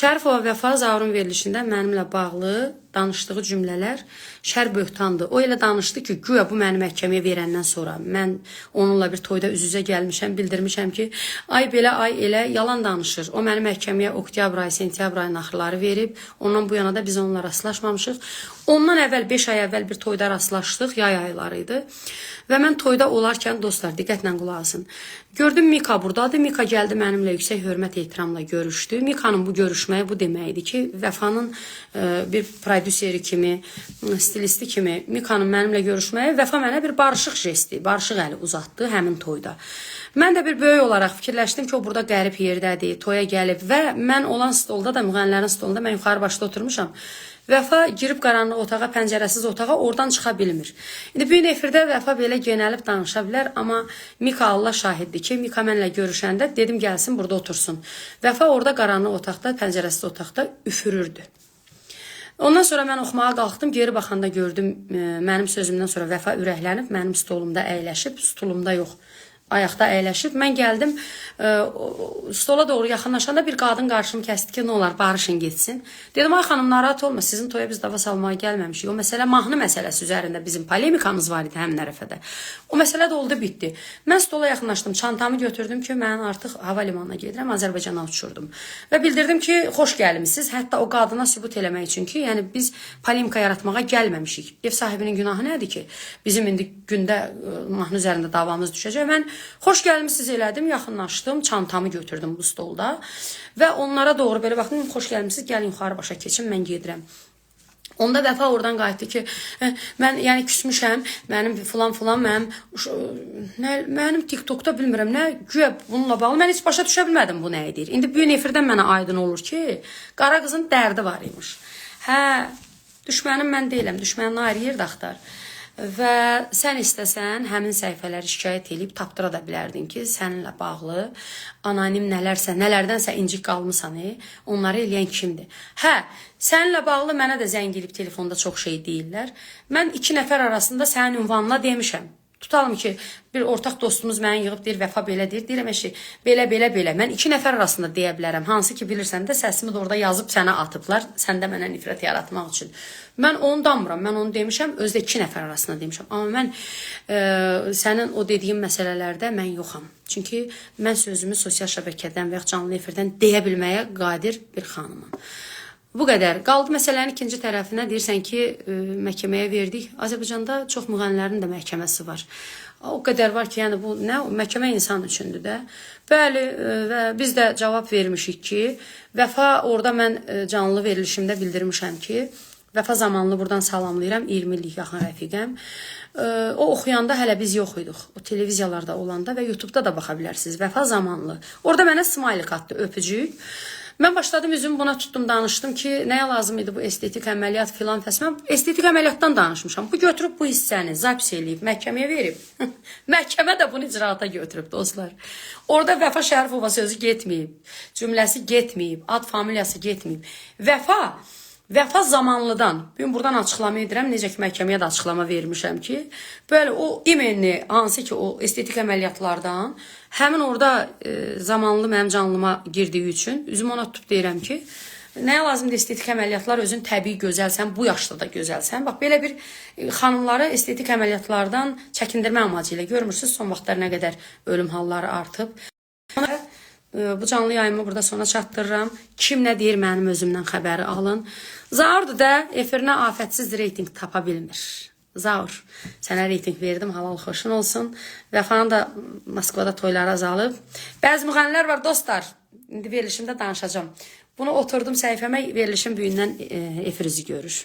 Şərifova Vəfa Zaurun verilişində mənimlə bağlı danışdığı cümlələr şər böhtandır. O elə danışdı ki, güya bu məni məhkəməyə verəndən sonra mən onunla bir toyda üz-üzə gəlmişəm, bildirmişəm ki, ay belə, ay elə yalan danışır. O məni məhkəməyə oktyabr ayı, sentyabr ayının axırları verib. Ondan bu yana da biz onunla rastlaşmamışıq. Ondan əvvəl 5 ay əvvəl bir toyda rastlaşdıq, yay ayları idi. Və mən toyda olarkən dostlar diqqətlə qulaq asın. Gördüm Mika burdadır. Mika gəldi mənimlə yüksək hörmət ehtiramla görüşdü. Mika'nın bu görüşməyi bu deməkdir ki, Vəfanın bir prodüseri kimi, stilisti kimi Mika'nın mənimlə görüşməyi Vəfa mənə bir barışıq jesti, barışıq əli uzatdı həmin toyda. Mən də bir böyük olaraq fikirləşdim ki, o burada qərib yerdədir, toya gəlib və mən olan stolda da, müğənnilərin stolunda mən yuxarı başda oturmuşam. Vəfa girib qaranlıq otağa, pəncərəsiz otağa, oradan çıxa bilmir. İndi bu gün efirdə Vəfa belə genəlib danışa bilər, amma Mika Allah şahiddir ki, Mika mənlə görüşəndə dedim gəlsin burada otursun. Vəfa orada qaranlıq otaqda, pəncərəsiz otaqda üfürürdü. Ondan sonra mən oxumağa qalxdım, geri baxanda gördüm mənim sözümdən sonra Vəfa ürəklənib, mənim stolumda əyləşib, stolumda yox, ayaqda əyləşib. Mən gəldim, stola doğru yaxınlaşanda bir qadın qarşımı kəsdi ki, nə olar, barışın getsin. Dedim, ay xanım, narahat olma, sizin toya biz dava salmaya gəlməmişik. O məsələ mahnı məsələsi üzərində bizim polemikamız var idi həmin ərəfədə. O məsələ də oldu, bitdi. Mən stola yaxınlaşdım, çantamı götürdüm ki, mən artıq hava limanına gedirəm, Azərbaycana uçurdum. Və bildirdim ki, xoş gəlmişsiniz. Hətta o qadına sübut eləmək üçün ki, yəni biz polemika yaratmağa gəlməmişik. Ev sahibinin günahı nədir ki, bizim indi gündə mahnı üzərində davamız düşəcək. Mən xoş gəlmişsiniz elədim, yaxınlaşdım, çantamı götürdüm bu stolda və onlara doğru belə baxdım, xoş gəlmişsiniz, gəlin yuxarı başa keçin, mən gedirəm. Onda Vəfa oradan qayıtdı ki, mən yəni küsmüşəm, mənim filan mənim TikTokda bilmirəm nə, güya bununla bağlı, mən heç başa düşə bilmədim bu nə edir. İndi bu gün efirdən mənə aydın olur ki, qara qızın dərdi var imiş. Hə, düşmənim mən deyiləm, düşmənini ayrı yerdə axtar. Və sən istəsən həmin səhifələri şikayət edib tapdıra da bilərdin ki, səninlə bağlı anonim nələrdənsə incik qalmısan, onları eləyən kimdir? Hə, səninlə bağlı mənə də zəng edib telefonda çox şey deyirlər. Mən 2 nəfər arasında sənin ünvanına demişəm. Tutalım ki, bir ortaq dostumuz mənə yığıb deyir, Vəfa belə deyir, deyirəm eşi, belə. Mən 2 nəfər arasında deyə bilərəm. Hansı ki, bilirsən də səsimi də orada yazıb sənə atıblar, səndə mənə nifrət yaratmaq üçün. Mən onu danmıram, mən onu demişəm, özdə 2 nəfər arasında demişəm. Amma mən sənin o dediyin məsələlərdə mən yoxam. Çünki mən sözümü sosial şəbəkədən və ya canlı efirdən deyə bilməyə qadir bir xanımam. Bu qədər. Qaldı məsələnin ikinci tərəfinə deyirsən ki, məhkəməyə verdik. Azərbaycanda çox müğənnilərin də məhkəməsi var. O qədər var ki, yəni bu nə, məhkəmə insan üçündür də. Bəli, və biz də cavab vermişik ki, Vəfa orada mən canlı verilişimdə bildirmişəm ki, Vəfa Zamanlı buradan salamlayıram, 20 illik yaxın rəfiqəm. O oxuyanda hələ biz yox idik. O televiziyalarda olanda və YouTube'da da baxa bilərsiniz. Vəfa Zamanlı. Orada mənə smailik atdı, öpücük. Mən başladım üzümü buna tutdum, danışdım ki, nəyə lazım idi bu estetik əməliyyat filan fəs. Mən estetik əməliyyatdan danışmışam. Bu götürüb bu hissəni zapis eləyib, məhkəməyə verib. Məhkəmə də bunu icraata götürüb dostlar. Orada Vəfa Şərifova sözü getməyib, cümləsi getməyib, ad familiyası getməyib. Vəfa Zamanlıdan, bugün buradan açıqlama edirəm, necə ki məhkəməyə də açıqlama vermişəm ki, böyle o imenli, hansı ki o estetik əməliyyatlardan, həmin orada Zamanlı mənim canlıma girdiyi üçün, üzümü ona tutub deyirəm ki, nəyə lazımdır estetik əməliyyatlar, özün təbii gözəlsən, bu yaşda da gözəlsən. Bax, belə bir xanımları estetik əməliyyatlardan çəkindirmə amacı ilə görmürsünüz, son vaxtlar nə qədər ölüm halları artıb. Bu canlı yayımı burada sona çatdırıram. Kim nə deyir mənim özümdən xəbəri alın. Zaurdur da efirinə afətsiz reyting tapa bilmir. Zaur, sənə reyting verdim, halal xoşun olsun. Vəfanın da Moskvada toyları azalıb. Bəzi müğənnilər var dostlar, indi verilişimdə danışacağım. Bunu oturdum səhifəmə, verilişim büyündən efirizi görür.